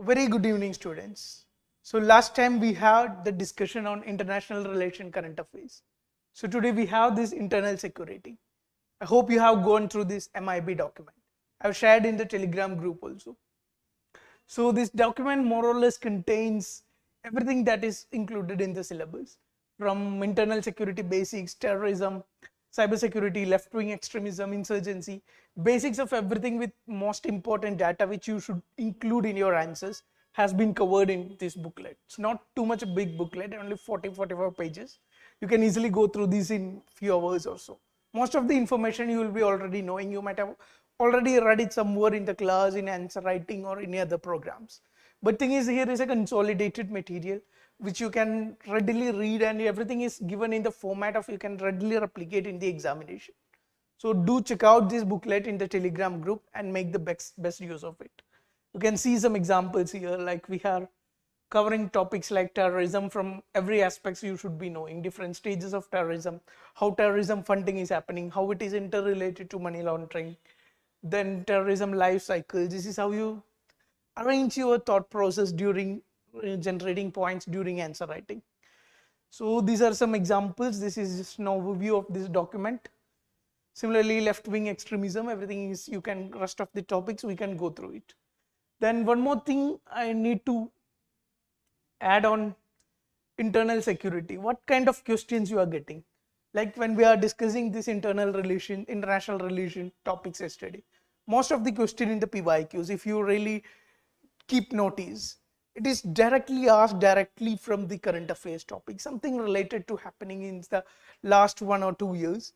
Very good evening, students. So last time we had the discussion on international relation current affairs. So today we have this internal security. I hope you have gone through this MIB document. I've shared in the Telegram group also. So this document more or less contains everything that is included in the syllabus, from internal security basics, terrorism, cybersecurity, left-wing extremism, insurgency, basics of everything with most important data which you should include in your answers has been covered in this booklet. It's not too much a big booklet, only 40-45 pages. You can easily go through this in few hours or so. Most of the information you will be already knowing. You might have already read it somewhere in the class, in answer writing or any other programs. But thing is, here is a consolidated material which you can readily read, and everything is given in the format of you can readily replicate in the examination. So do check out this booklet in the Telegram group and make the best use of it. You can see some examples here, like we are covering topics like terrorism from every aspects you should be knowing, different stages of terrorism, how terrorism funding is happening, how it is interrelated to money laundering, then terrorism life cycle. This is how you arrange your thought process during generating points during answer writing. So these are some examples. This is just an overview of this document. Similarly, left-wing extremism, everything is, you can, rest of the topics we can go through it. Then one more thing I need to add on internal security. What kind of questions you are getting? Like when we are discussing this international relation topics yesterday, most of the question in the PYQs, if you really keep notice, it is directly asked directly from the current affairs topic, something related to happening in the last 1 or 2 years.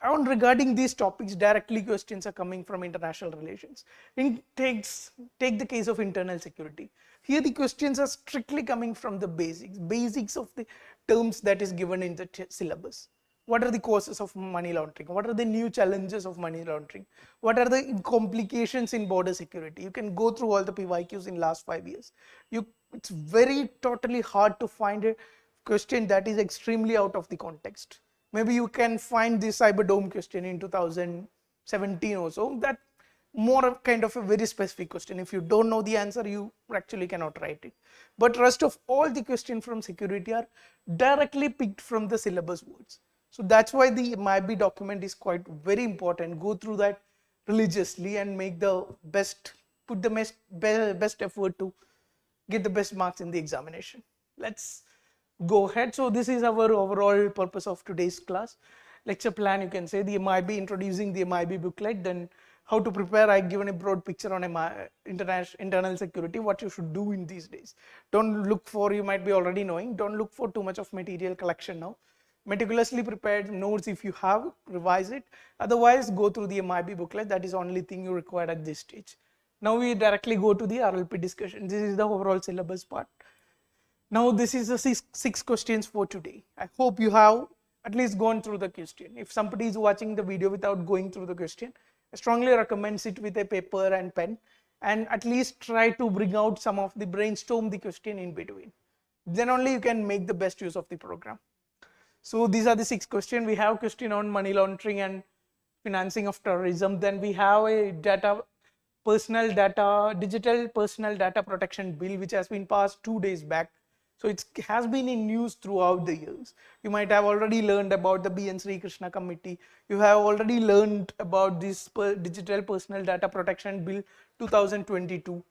And regarding these topics, directly questions are coming from international relations. Take the case of internal security. Here the questions are strictly coming from the basics of the terms that is given in the syllabus. What are the causes of money laundering? What are the new challenges of money laundering? What are the complications in border security? You can go through all the PYQs in last 5 years. It's very totally hard to find a question that is extremely out of the context. Maybe you can find the cyber dome question in 2017 or so. That more of kind of a very specific question. If you don't know the answer, you actually cannot write it. But rest of all the questions from security are directly picked from the syllabus words. So that's why the MIB document is quite very important. Go through that religiously and make the best, put the best effort to get the best marks in the examination. Let's go ahead. So this is our overall purpose of today's class. Lecture plan, you can say the MIB, introducing the MIB booklet, then how to prepare. I've given a broad picture on internal security, what you should do in these days. Don't look for, you might be already knowing, don't look for too much of material collection now. Meticulously prepared notes if you have, revise it. Otherwise, go through the MIB booklet. That is the only thing you require at this stage. Now we directly go to the RLP discussion. This is the overall syllabus part. Now this is the six questions for today. I hope you have at least gone through the question. If somebody is watching the video without going through the question, I strongly recommend sit with a paper and pen and at least try to bring out some of the brainstorm the question in between. Then only you can make the best use of the program. So these are the 6 questions. We have question on money laundering and financing of terrorism. Then we have a digital personal data protection bill which has been passed 2 days back. So it has been in news throughout the years. You might have already learned about the B.N. Sri Krishna committee. You have already learned about this digital personal data protection bill 2022.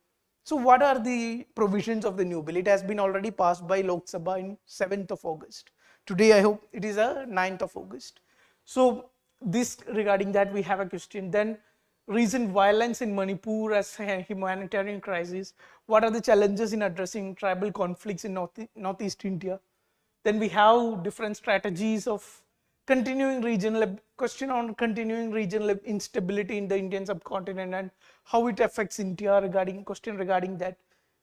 So what are the provisions of the new bill? It has been already passed by Lok Sabha in 7th of August. Today I hope it is a 9th of August. So this regarding that we have a question. Then recent violence in Manipur as a humanitarian crisis. What are the challenges in addressing tribal conflicts in Northeast India? Then we have different strategies of continuing regional instability in the Indian subcontinent and how it affects India, question regarding that.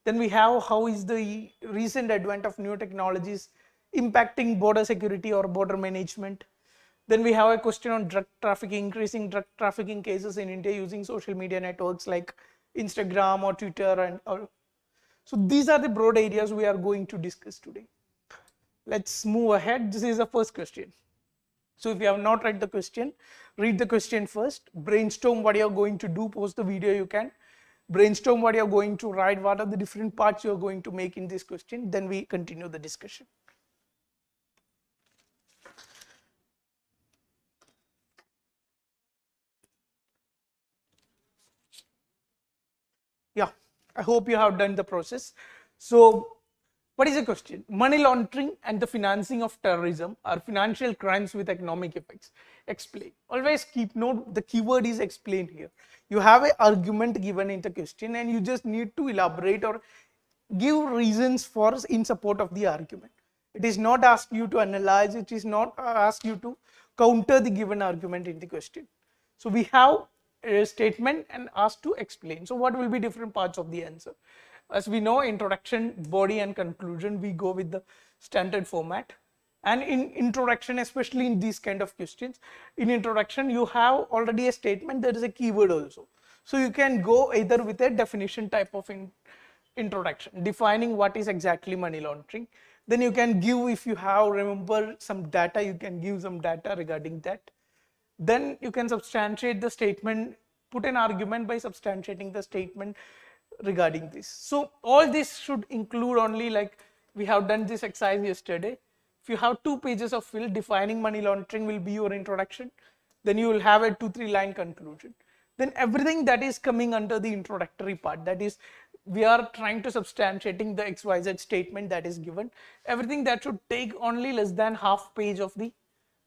Then we have how is the recent advent of new technologies impacting border security or border management. Then we have a question on drug trafficking, increasing drug trafficking cases in India using social media networks like Instagram or Twitter. So these are the broad areas we are going to discuss today. Let's move ahead. This is the first question. So if you have not read the question, read the question first, brainstorm what you are going to do, post the video you can. brainstorm what you're going to write, what are the different parts you're going to make in this question, then we continue the discussion. Yeah, I hope you have done the process. So, what is the question? Money laundering and the financing of terrorism are financial crimes with economic effects. Explain. Always keep note, the keyword is explain here. You have an argument given in the question and you just need to elaborate or give reasons for in support of the argument. It is not asked you to analyze, it is not asked you to counter the given argument in the question. So we have a statement and asked to explain. So what will be different parts of the answer? As we know, introduction, body and conclusion, we go with the standard format. And in introduction, especially in these kind of questions, in introduction, you have already a statement, there is a keyword also. So you can go either with a definition type of introduction, defining what is exactly money laundering. Then you can give, if you have remember some data, you can give some data regarding that. Then you can substantiate the statement, put an argument by substantiating the statement regarding this. So all this should include only, like we have done this exercise yesterday. If you have 2 pages of fill, defining money laundering will be your introduction. Then you will have a 2-3 line conclusion. Then everything that is coming under the introductory part, that is, we are trying to substantiating the XYZ statement that is given. Everything that should take only less than half page of the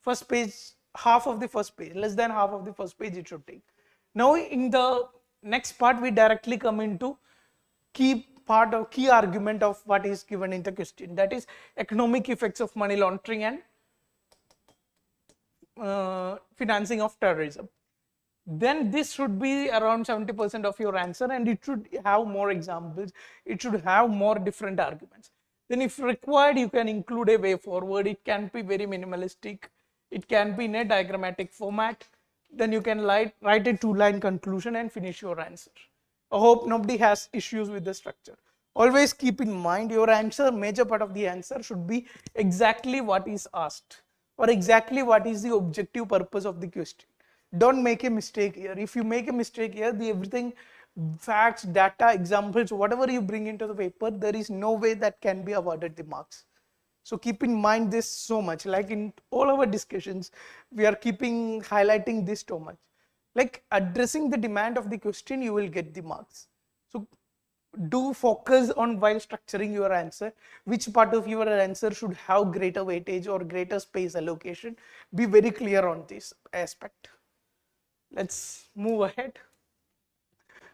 first page, half of the first page, less than half of the first page it should take. Now in the next part, we directly come into key part of key argument of what is given in the question, that is economic effects of money laundering and financing of terrorism. Then this should be around 70% of your answer, and it should have more examples, it should have more different arguments. Then if required, you can include a way forward. It can be very minimalistic, it can be in a diagrammatic format. Then you can write a 2-line conclusion and finish your answer. I hope nobody has issues with the structure. Always keep in mind your answer, major part of the answer should be exactly what is asked or exactly what is the objective purpose of the question. Don't make a mistake here. If you make a mistake here, everything, facts, data, examples, whatever you bring into the paper, there is no way that can be awarded the marks. So keep in mind this so much, like in all our discussions, we are highlighting this so much. Like addressing the demand of the question, you will get the marks. So do focus on, while structuring your answer, which part of your answer should have greater weightage or greater space allocation. Be very clear on this aspect. Let's move ahead.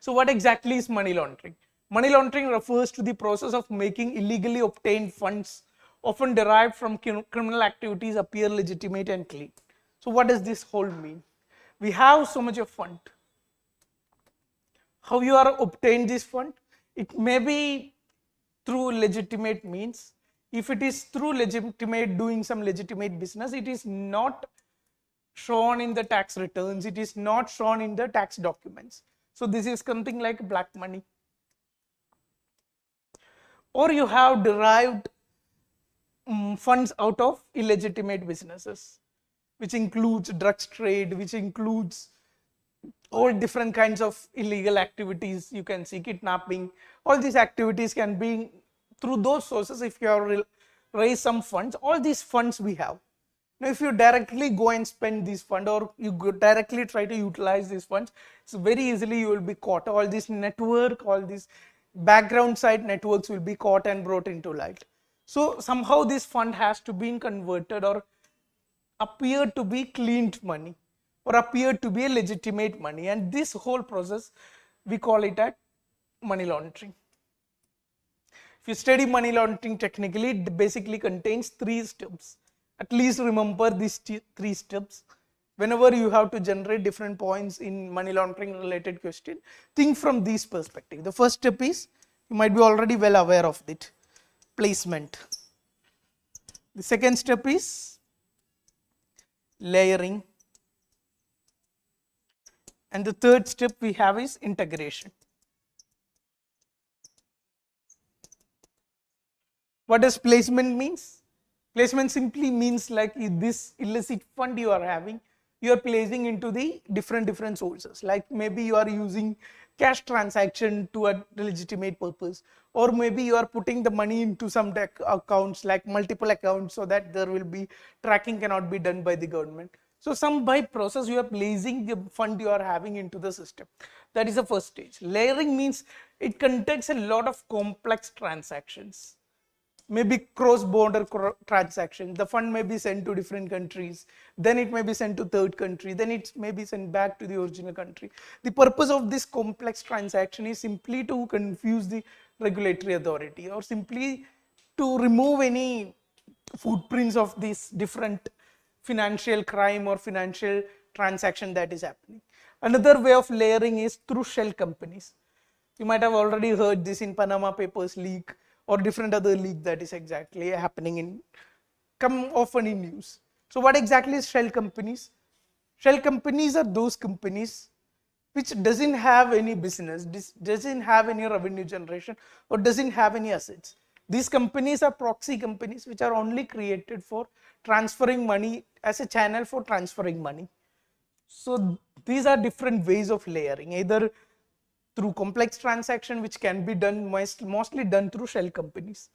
So what exactly is money laundering? Money laundering refers to the process of making illegally obtained funds, often derived from criminal activities, appear legitimate and clean. So what does this whole mean? We have so much of fund. How you are obtained this fund? It may be through legitimate means. If it is through legitimate, doing some legitimate business, it is not shown in the tax returns, it is not shown in the tax documents. So this is something like black money. Or you have derived funds out of illegitimate businesses, which includes drugs trade, which includes all different kinds of illegal activities. You can see kidnapping. All these activities can be through those sources. If you have raised some funds, all these funds we have. Now, if you directly go and spend these funds, or you directly try to utilize these funds, so very easily you will be caught. All this network, all these background side networks will be caught and brought into light. So somehow this fund has to be converted or appear to be cleaned money or appear to be a legitimate money, and this whole process we call it as money laundering. If you study money laundering technically, it basically contains 3 steps. At least remember these 3 steps. Whenever you have to generate different points in money laundering related question, think from this perspective. The first step is, you might be already well aware of it, placement. The second step is layering. And the third step we have is integration. What does placement means? Placement simply means like this illicit fund you are having, you are placing into the different sources. Like maybe you are using cash transaction to a legitimate purpose, or maybe you are putting the money into some accounts, like multiple accounts, so that there will be tracking cannot be done by the government. So some by process you are placing the fund you are having into the system. That is the first stage. Layering means it contains a lot of complex transactions, maybe cross-border transaction. The fund may be sent to different countries, then it may be sent to third country, then it may be sent back to the original country. The purpose of this complex transaction is simply to confuse the regulatory authority, or simply to remove any footprints of this different financial crime or financial transaction that is happening. Another way of layering is through shell companies. You might have already heard this in Panama Papers leak, or different other leak that is exactly happening in, come often in news. So what exactly is shell companies? Shell companies are those companies which doesn't have any business, doesn't have any revenue generation, or doesn't have any assets. These companies are proxy companies which are only created for transferring money, as a channel for transferring money. So these are different ways of layering, either through complex transaction, which can be done mostly done through shell companies.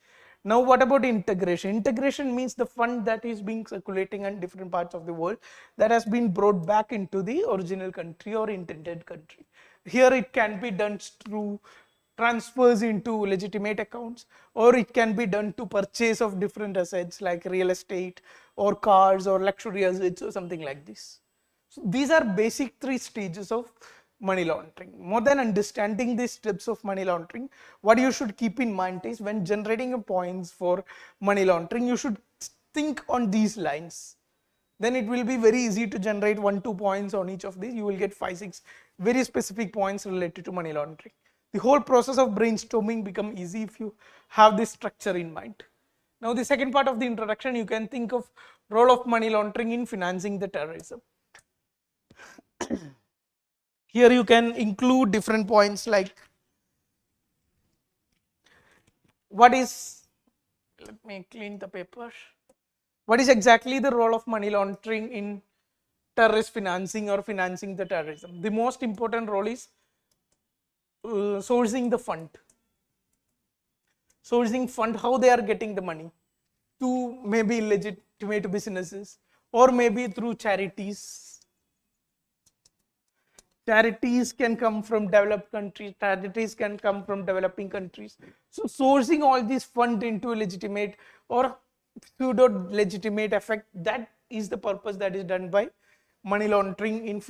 Now what about integration? Integration means the fund that is being circulating in different parts of the world that has been brought back into the original country or intended country. Here it can be done through transfers into legitimate accounts, or it can be done to purchase of different assets like real estate or cars or luxury assets or something like this. So these are basic three stages of money laundering. More than understanding these steps of money laundering, what you should keep in mind is, when generating points for money laundering, you should think on these lines. Then it will be very easy to generate 1-2 points on each of these. You will get 5-6 very specific points related to money laundering. The whole process of brainstorming become easy if you have this structure in mind. Now the second part of the introduction, you can think of role of money laundering in financing the terrorism. Here you can include different points like, what is, let me clean the paper. What is exactly the role of money laundering in terrorist financing or financing the terrorism? The most important role is sourcing the fund. Sourcing fund, how they are getting the money, to maybe legitimate businesses, or maybe through charities. Charities can come from developed countries, charities can come from developing countries. So sourcing all these funds into a legitimate or pseudo legitimate effect, that is the purpose that is done by money laundering in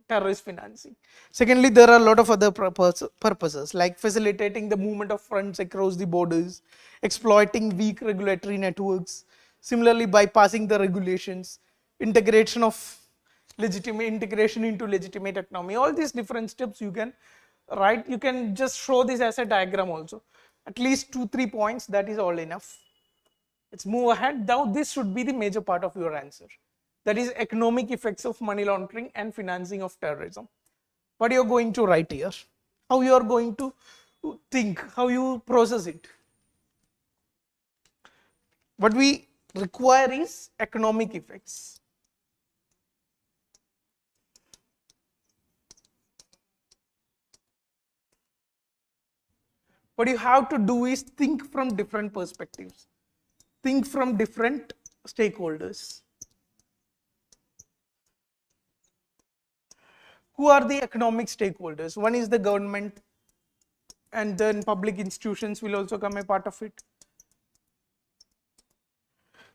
terrorist financing. Secondly, there are a lot of other purposes like facilitating the movement of funds across the borders, exploiting weak regulatory networks, similarly bypassing the regulations, integration into legitimate economy. All these different steps you can write. You can just show this as a diagram also. At least 2-3 points, that is all enough. Let's move ahead. Now this should be the major part of your answer. That is economic effects of money laundering and financing of terrorism. What you are going to write here? How you are going to think? How you process it? What we require is economic effects. What you have to do is think from different perspectives. Think from different stakeholders. Who are the economic stakeholders? One is the government, and then public institutions will also come a part of it.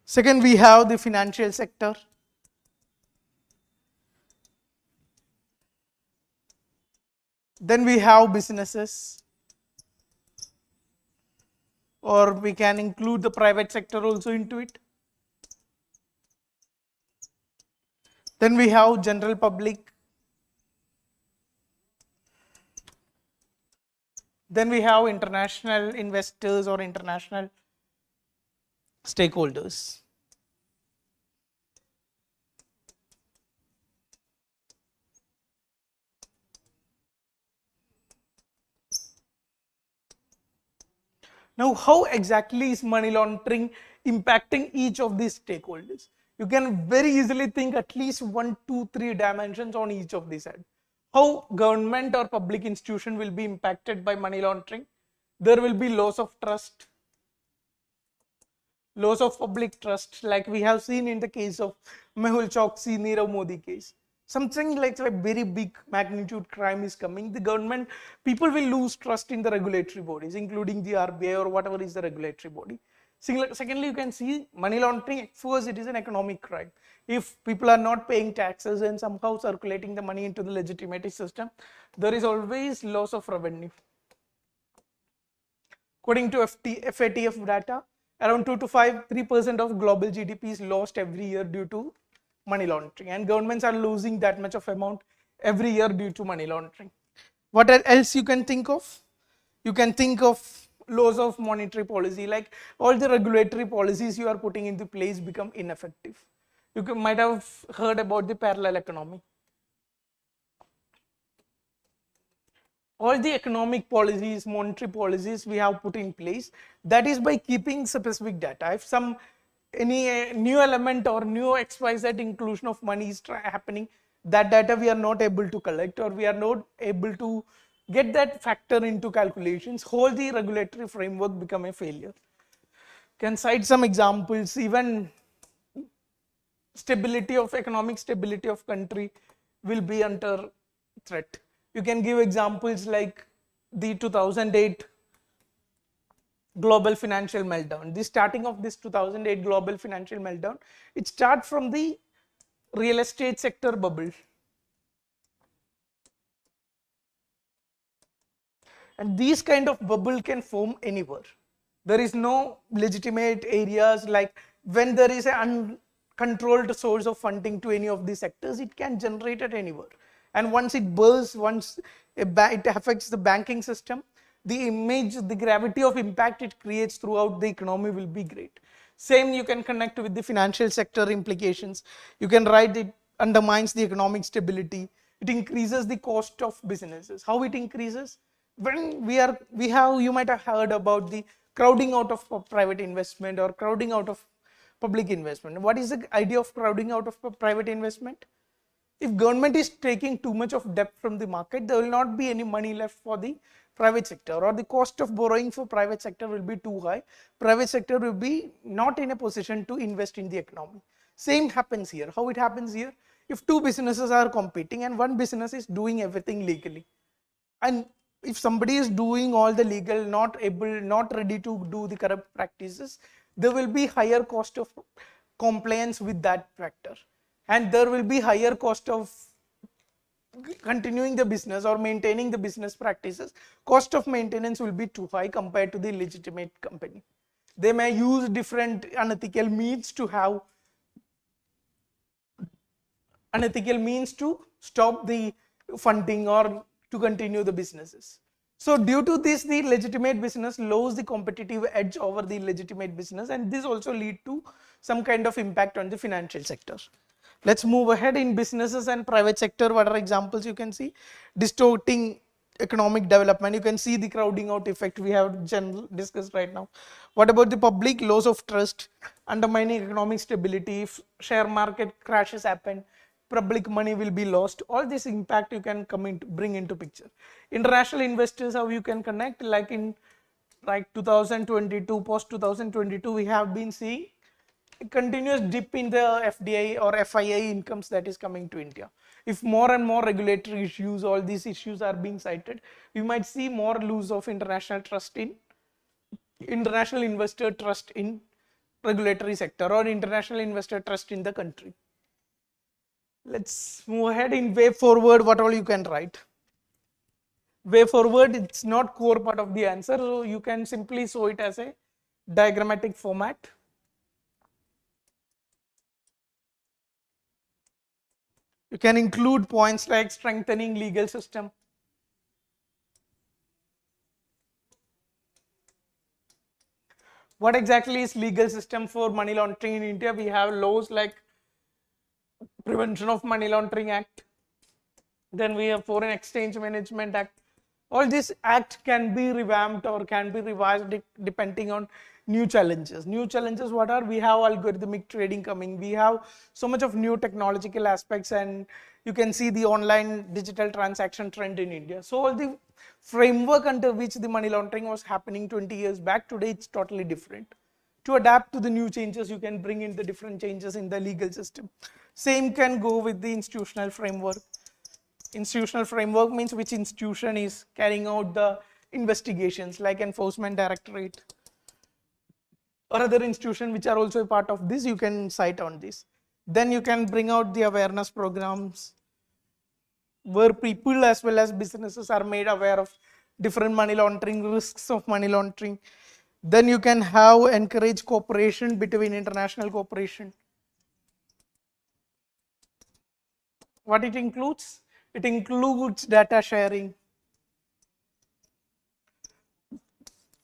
Second, we have the financial sector. Then we have businesses, or we can include the private sector also into it. Then we have general public. Then we have international investors or international stakeholders. Now, how exactly is money laundering impacting each of these stakeholders? You can very easily think at least 1, 2, 3 dimensions on each of these sides. How government or public institution will be impacted by money laundering? There will be loss of trust, loss of public trust, like we have seen in the case of Mehul Choksi, Nirav Modi case. Something like a very big magnitude crime is coming. The government, people will lose trust in the regulatory bodies, including the RBI or whatever is the regulatory body. Secondly, you can see money laundering, at first it is an economic crime. If people are not paying taxes and somehow circulating the money into the legitimate system, there is always loss of revenue. According to FATF data, around 2 to 3% of global GDP is lost every year due to money laundering, and governments are losing that much of amount every year due to money laundering. What else you can think of? You can think of loss of monetary policy, like all the regulatory policies you are putting into place become ineffective. You might have heard about the parallel economy. All the economic policies, monetary policies we have put in place, that is by keeping specific data. If any new element or new XYZ inclusion of money is happening, that data we are not able to collect, or we are not able to get that factor into calculations, whole the regulatory framework become a failure. Can cite some examples. Even economic stability of country will be under threat. You can give examples like the 2008 global financial meltdown. The starting of this 2008 global financial meltdown, it starts from the real estate sector bubble. And these kind of bubble can form anywhere. There is no legitimate areas, like when there is an uncontrolled source of funding to any of these sectors, it can generate at anywhere. And once it bursts, once it affects the banking system, the gravity of impact it creates throughout the economy will be great. Same you can connect with the financial sector implications. You can write it undermines the economic stability. It increases the cost of businesses. How it increases? When you might have heard about the crowding out of private investment or crowding out of public investment. What is the idea of crowding out of private investment? If government is taking too much of debt from the market, there will not be any money left for the private sector, or the cost of borrowing for private sector will be too high. Private sector will be not in a position to invest in the economy. Same happens here. How it happens here? If two businesses are competing and one business is doing everything legally, and if somebody is doing all the legal, not ready to do the corrupt practices, there will be higher cost of compliance with that factor, and there will be higher cost of continuing the business or maintaining the business practices. Cost of maintenance will be too high compared to the legitimate company. They may use different unethical means to stop the funding or to continue the businesses. So due to this, the legitimate business loses the competitive edge over the illegitimate business, and this also lead to some kind of impact on the financial sector. Let's move ahead. In businesses and private sector, what are examples you can see? Distorting economic development. You can see the crowding out effect we have discussed right now. What about the public? Loss of trust, undermining economic stability. If share market crashes happen, public money will be lost. All this impact you can bring into picture. International investors, how you can connect, like in 2022, post 2022, we have been seeing a continuous dip in the FDI or FII incomes that is coming to India. If more and more regulatory issues, all these issues are being cited, we might see more loss of international investor trust in regulatory sector, or international investor trust in the country. Let's move ahead. In way forward, what all you can write? Way forward, it's not core part of the answer, so you can simply show it as a diagrammatic format. You can include points like strengthening legal system. What exactly is legal system for money laundering in India? We have laws like Prevention of Money Laundering Act. Then we have Foreign Exchange Management Act. All these acts can be revamped or can be revised depending on new challenges. New challenges, what are? We have algorithmic trading coming. We have so much of new technological aspects and you can see the online digital transaction trend in India. So all the framework under which the money laundering was happening 20 years back, today it's totally different. To adapt to the new changes, you can bring in the different changes in the legal system. Same can go with the institutional framework. Institutional framework means which institution is carrying out the investigations, like enforcement directorate or other institution which are also a part of this, you can cite on this. Then you can bring out the awareness programs where people as well as businesses are made aware of different money laundering, risks of money laundering. Then you can have encourage cooperation between international cooperation. What it includes? It includes data sharing.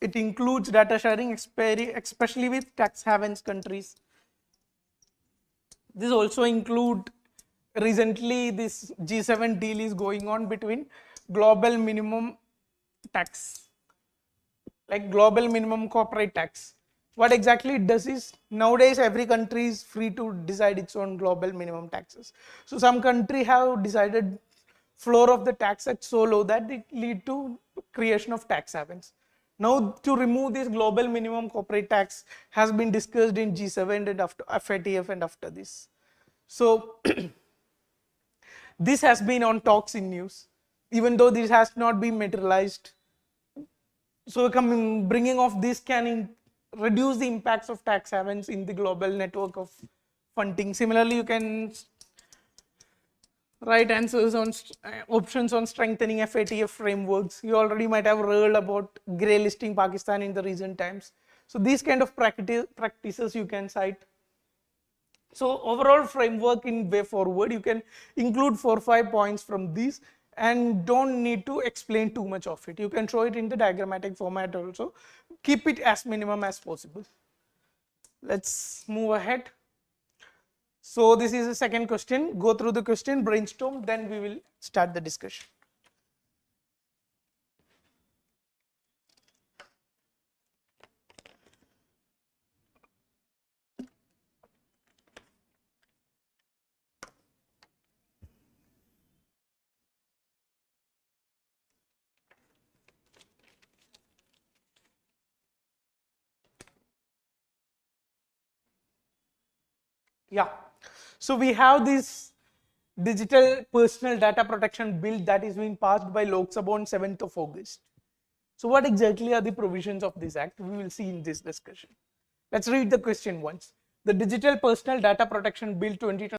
It includes data sharing, especially with tax havens countries. This also include, recently this G7 deal is going on between global minimum tax, like global minimum corporate tax. What exactly it does is, nowadays every country is free to decide its own global minimum taxes. So some country have decided floor of the tax at so low that it lead to creation of tax havens. Now to remove this global minimum corporate tax has been discussed in G7 and after FATF and after this. So this has been on talks in news, even though this has not been materialized. So bringing of this can reduce the impacts of tax havens in the global network of funding. Similarly, you can write answers on options on strengthening FATF frameworks. You already might have heard about grey listing Pakistan in the recent times. So these kind of practices you can cite. So overall framework in way forward, you can include 4 or 5 points from these and don't need to explain too much of it. You can show it in the diagrammatic format also. Keep it as minimum as possible. Let's move ahead. So this is the second question. Go through the question, brainstorm, then we will start the discussion. Yeah. So we have this digital personal data protection bill that is being passed by Lok Sabha on 7th of August. So what exactly are the provisions of this act? We will see in this discussion. Let's read the question once. The Digital Personal Data Protection Bill 2020